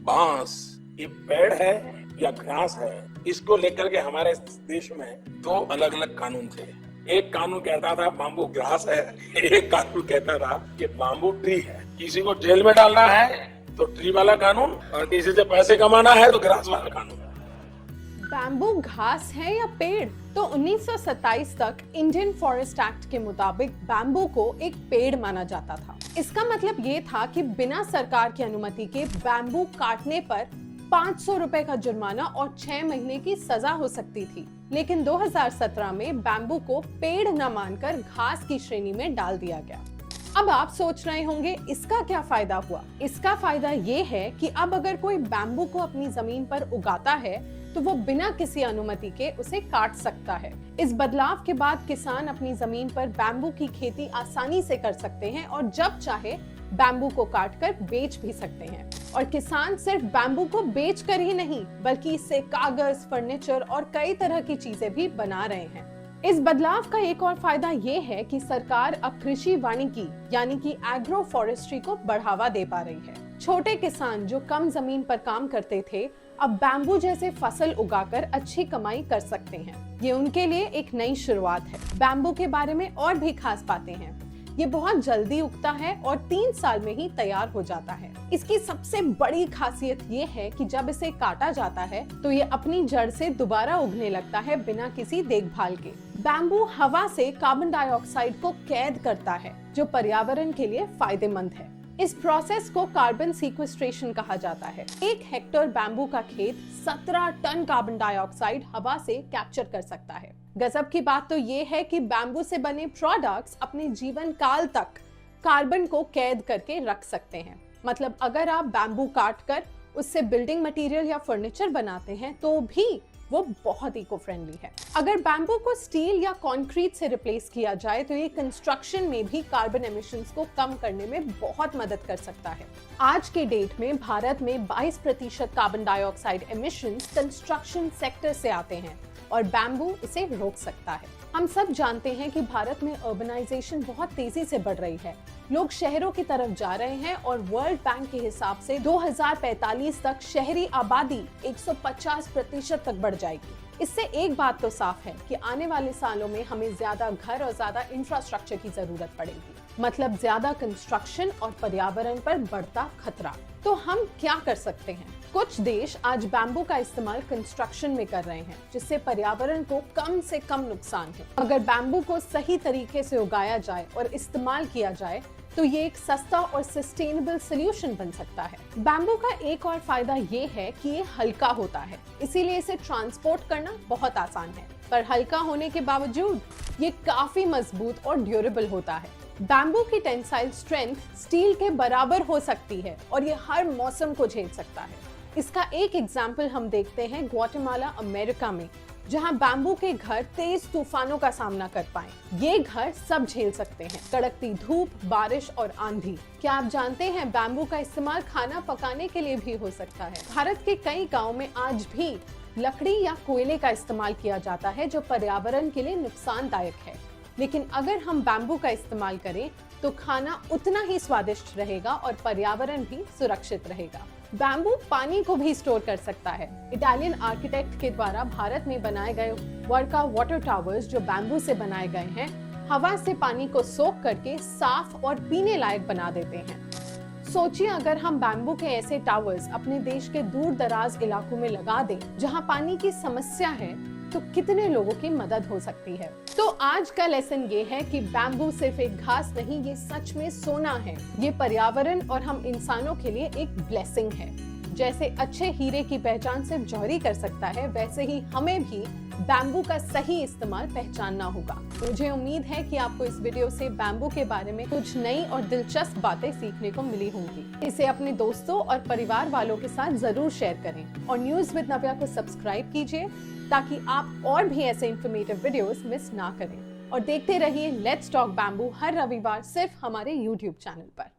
बांस ये पेड़ है या घास है, इसको लेकर के हमारे देश में दो अलग अलग कानून थे। एक कानून कहता था बाम्बू घास है, एक कानून कहता था कि बाम्बू ट्री है। किसी को जेल में डालना है तो ट्री वाला कानून, और किसी से पैसे कमाना है तो घास वाला कानून। बैम्बू घास है या पेड़? तो 1927 तक इंडियन फॉरेस्ट एक्ट के मुताबिक बैम्बू को एक पेड़ माना जाता था। इसका मतलब ये था कि बिना सरकार की अनुमति के बैम्बू काटने पर 500 रुपए का जुर्माना और 6 महीने की सजा हो सकती थी। लेकिन 2017 में बैम्बू को पेड़ न मानकर घास की श्रेणी में डाल दिया गया। अब आप सोच रहे होंगे इसका क्या फायदा हुआ? इसका फायदा ये है कि अब अगर कोई बैम्बू को अपनी जमीन पर उगाता है तो वो बिना किसी अनुमति के उसे काट सकता है। इस बदलाव के बाद किसान अपनी जमीन पर बैम्बू की खेती आसानी से कर सकते हैं और जब चाहे बैम्बू को काटकर बेच भी सकते हैं। और किसान सिर्फ बैम्बू को बेच कर ही नहीं बल्कि इससे कागज, फर्नीचर और कई तरह की चीजें भी बना रहे हैं। इस बदलाव का एक और फायदा ये है कि सरकार अब कृषि वानिकी यानी कि एग्रो फॉरेस्ट्री को बढ़ावा दे पा रही है। छोटे किसान जो कम जमीन पर काम करते थे अब बैम्बू जैसे फसल उगाकर अच्छी कमाई कर सकते हैं। ये उनके लिए एक नई शुरुआत है। बैम्बू के बारे में और भी खास बातें हैं। ये बहुत जल्दी उगता है और 3 साल में ही तैयार हो जाता है। इसकी सबसे बड़ी खासियत ये है कि जब इसे काटा जाता है तो ये अपनी जड़ से दोबारा उगने लगता है बिना किसी देखभाल के। बैम्बू हवा से कार्बन डाइऑक्साइड को कैद करता है जो पर्यावरण के लिए फायदेमंद है। इस प्रोसेस को कार्बन सीक्वेस्ट्रेशन कहा जाता है। 1 हेक्टेयर बैम्बू का खेत 17 टन कार्बन डाइऑक्साइड हवा से कैप्चर कर सकता है। गजब की बात तो ये है कि बैम्बू से बने प्रोडक्ट्स अपने जीवन काल तक कार्बन को कैद करके रख सकते हैं। मतलब अगर आप बैम्बू काट कर उससे बिल्डिंग मटेरियल या फर्नीचर बनाते हैं तो भी वो बहुत इको फ्रेंडली है। अगर बैम्बू को स्टील या कंक्रीट से रिप्लेस किया जाए तो ये कंस्ट्रक्शन में भी कार्बन एमिशंस को कम करने में बहुत मदद कर सकता है। आज के डेट में भारत में 22% carbon dioxide emissions construction sector से आते हैं और बैम्बू इसे रोक सकता है। हम सब जानते हैं कि भारत में अर्बनाइजेशन बहुत तेजी से बढ़ रही है। लोग शहरों की तरफ जा रहे हैं और वर्ल्ड बैंक के हिसाब से 2045 तक शहरी आबादी 150% तक बढ़ जाएगी। इससे एक बात तो साफ है कि आने वाले सालों में हमें ज्यादा घर और ज्यादा इंफ्रास्ट्रक्चर की जरूरत पड़ेगी। मतलब ज्यादा कंस्ट्रक्शन और पर्यावरण पर बढ़ता खतरा। तो हम क्या कर सकते हैं? कुछ देश आज बैम्बू का इस्तेमाल कंस्ट्रक्शन में कर रहे हैं जिससे पर्यावरण को कम से कम नुकसान हो। अगर बैम्बू को सही तरीके से उगाया जाए और इस्तेमाल किया जाए तो ये एक सस्ता और सस्टेनेबल सोल्यूशन बन सकता है। बैम्बू का एक और फायदा ये है कि ये हल्का होता है, इसीलिए इसे ट्रांसपोर्ट करना बहुत आसान है। पर हल्का होने के बावजूद ये काफी मजबूत और ड्यूरेबल होता है। बैम्बू की टेंसाइल स्ट्रेंथ स्टील के बराबर हो सकती है और ये हर मौसम को झेल सकता है। इसका एक एग्जाम्पल हम देखते हैं ग्वाटेमाला अमेरिका में, जहां बैम्बू के घर तेज तूफानों का सामना कर पाए। ये घर सब झेल सकते हैं, कड़कती धूप, बारिश और आंधी। क्या आप जानते हैं बैम्बू का इस्तेमाल खाना पकाने के लिए भी हो सकता है। भारत के कई गाँव में आज भी लकड़ी या कोयले का इस्तेमाल किया जाता है जो पर्यावरण के लिए नुकसानदायक है। लेकिन अगर हम बैम्बू का इस्तेमाल करें तो खाना उतना ही स्वादिष्ट रहेगा और पर्यावरण भी सुरक्षित रहेगा। बैम्बू पानी को भी स्टोर कर सकता है। इटालियन आर्किटेक्ट के द्वारा भारत में बनाए गए वर्का वाटर टावर्स जो बैम्बू से बनाए गए हैं, हवा से पानी को सोख करके साफ और पीने लायक बना देते हैं। सोचिए अगर हम बैम्बू के ऐसे टावर्स अपने देश के दूर दराज इलाकों में लगा दें जहां पानी की समस्या है तो कितने लोगों की मदद हो सकती है। तो आज का लेसन ये है कि बैम्बू सिर्फ एक घास नहीं, ये सच में सोना है। ये पर्यावरण और हम इंसानों के लिए एक ब्लेसिंग है। जैसे अच्छे हीरे की पहचान सिर्फ जौहरी कर सकता है, वैसे ही हमें भी बैम्बू का सही इस्तेमाल पहचानना होगा। मुझे उम्मीद है कि आपको इस वीडियो से बैम्बू के बारे में कुछ नई और दिलचस्प बातें सीखने को मिली होंगी। इसे अपने दोस्तों और परिवार वालों के साथ जरूर शेयर करें और न्यूज विद नव्या को सब्सक्राइब कीजिए ताकि आप और भी ऐसे इंफॉर्मेटिव वीडियोस मिस ना करें। और देखते रहिए लेट्स टॉक बैम्बू हर रविवार सिर्फ हमारे YouTube चैनल पर।